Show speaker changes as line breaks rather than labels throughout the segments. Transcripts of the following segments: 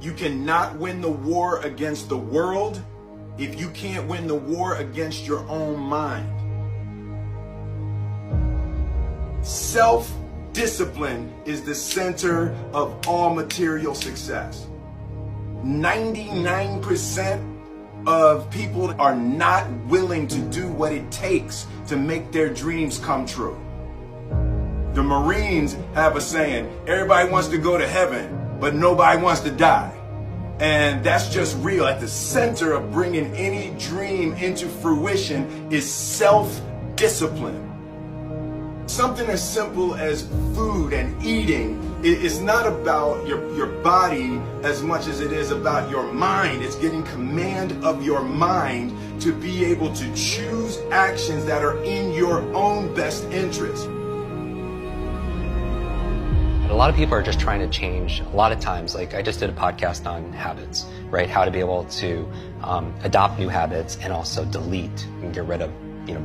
You cannot win the war against the world if you can't win the war against your own mind. Self-discipline is the center of all material success. 99% of people are not willing to do what it takes to make their dreams come true. The Marines have a saying, everybody wants to go to heaven, but nobody wants to die. And that's just real. At the center of bringing any dream into fruition is self-discipline. Something as simple as food and eating is not about your body as much as it is about your mind. It's getting command of your mind to be able to choose actions that are in your own best interest.
A lot of people are just trying to change. A lot of times, like I just did a podcast on habits, right? How to be able to adopt new habits and also delete and get rid of,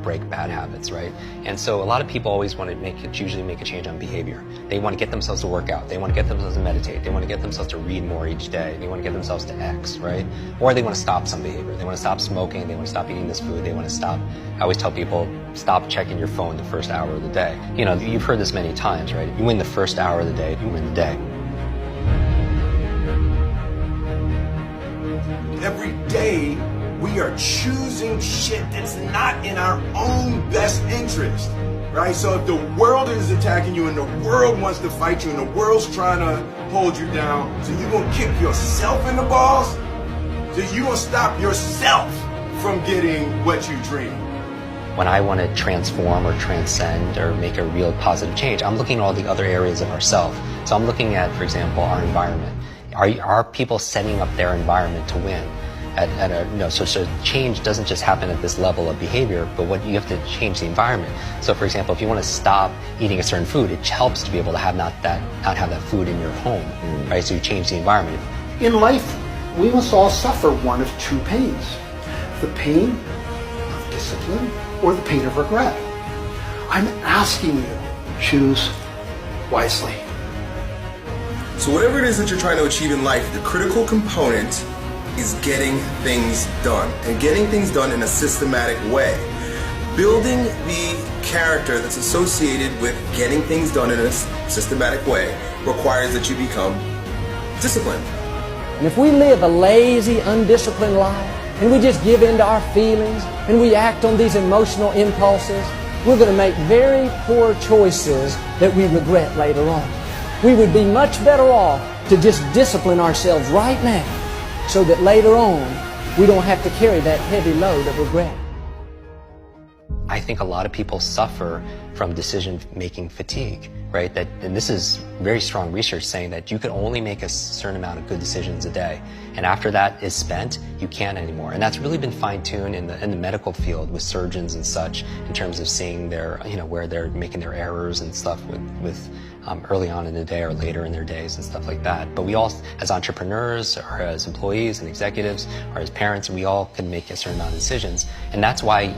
break bad habits, right? And so a lot of people always want to usually make a change on behavior. They want to get themselves to work out. They want to get themselves to meditate. They want to get themselves to read more each day. They want to get themselves to X, right? Or they want to stop some behavior. They want to stop smoking. They want to stop eating this food. They want to stop. I always tell people, stop checking your phone the first hour of the day. You've heard this many times, right? You win the first hour of the day, you win the day.
Every day, we are choosing shit that's not in our own best interest, right? So if the world is attacking you and the world wants to fight you and the world's trying to hold you down, so you're going to kick yourself in the balls? So you're going to stop yourself from getting what you dream.
When I want to transform or transcend or make a real positive change, I'm looking at all the other areas of ourselves. So I'm looking at, for example, our environment. Are people setting up their environment to win? So change doesn't just happen at this level of behavior, but what you have to change the environment. So for example, if you want to stop eating a certain food, it helps to be able to have not have that food in your home, right? So you change the environment.
In life, we must all suffer one of two pains: the pain of discipline or the pain of regret. I'm asking you, choose wisely.
So whatever it is that you're trying to achieve in life, the critical component is getting things done, and getting things done in a systematic way. Building the character that's associated with getting things done in a systematic way requires that you become disciplined.
And if we live a lazy, undisciplined life, and we just give in to our feelings, and we act on these emotional impulses, we're going to make very poor choices that we regret later on. We would be much better off to just discipline ourselves right now, so that later on, we don't have to carry that heavy load of regret.
I think a lot of people suffer from decision-making fatigue, right? And this is very strong research saying that you can only make a certain amount of good decisions a day. And after that is spent, you can't anymore. And that's really been fine-tuned in the medical field with surgeons and such, in terms of seeing their, where they're making their errors and stuff with early on in the day or later in their days and stuff like that. But we all, as entrepreneurs or as employees and executives or as parents, we all can make a certain amount of decisions. And that's why,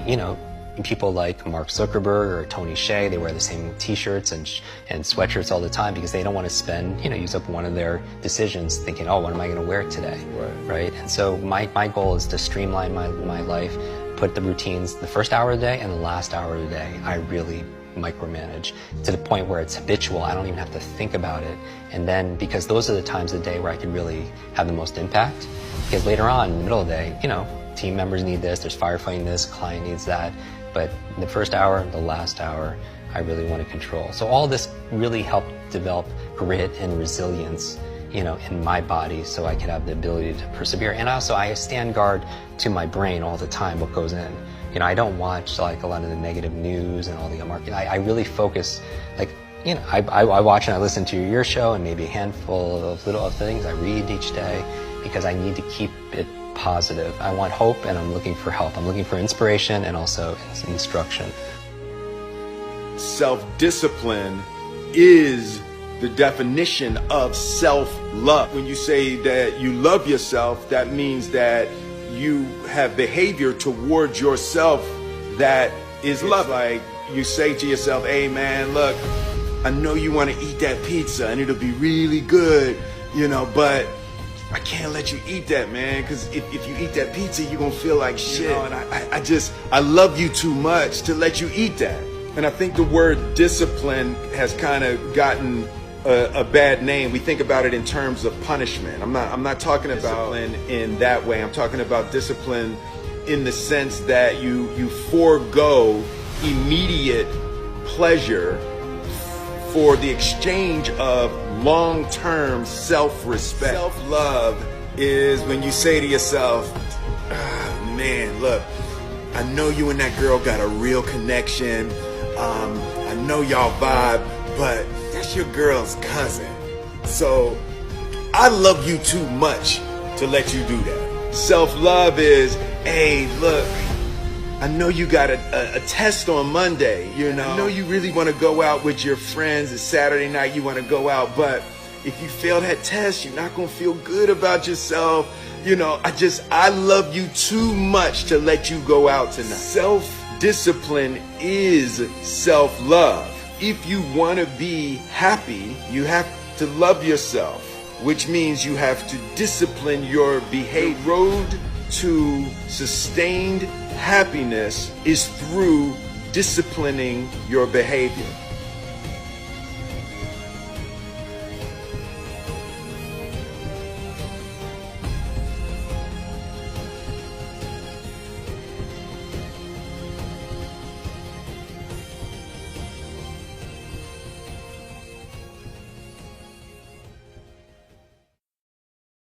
people like Mark Zuckerberg or Tony Hsieh, they wear the same t-shirts and sweatshirts all the time because they don't want to spend, use up one of their decisions thinking, oh, what am I going to wear today? Right? And so my goal is to streamline my life, put the routines, the first hour of the day and the last hour of the day, I really micromanage to the point where it's habitual. I don't even have to think about it. And then, because those are the times of the day where I can really have the most impact, because later on in the middle of the day, team members need this, there's firefighting this, client needs that. But the first hour, the last hour, I really want to control. So all this really helped develop grit and resilience, in my body, so I could have the ability to persevere. And also, I stand guard to my brain all the time, what goes in. I don't watch like a lot of the negative news and all the marketing. I really focus, I watch and I listen to your show and maybe a handful of little things I read each day, because I need to keep it positive. I want hope and I'm looking for help. I'm looking for inspiration and also instruction.
Self-discipline is the definition of self-love. When you say that you love yourself, that means that you have behavior towards yourself that is love. Like you say to yourself, hey man, look, I know you want to eat that pizza and it'll be really good, but I can't let you eat that, man, because if you eat that pizza, you're gonna feel like shit. You know, and I love you too much to let you eat that. And I think the word discipline has kind of gotten a bad name. We think about it in terms of punishment. I'm not talking about discipline in that way. I'm talking about discipline in the sense that you forego immediate pleasure for the exchange of long-term self-respect. Self-love is when you say to yourself, man, look, I know you and that girl got a real connection. I know y'all vibe, but that's your girl's cousin. So I love you too much to let you do that. Self-love is, hey, look, I know you got a test on Monday, you know. I know you really want to go out with your friends. It's Saturday night, you want to go out, but if you fail that test, you're not going to feel good about yourself. You know, I love you too much to let you go out tonight. Self-discipline is self-love. If you want to be happy, you have to love yourself, which means you have to discipline your behavior. The road to sustained happiness is through disciplining your behavior.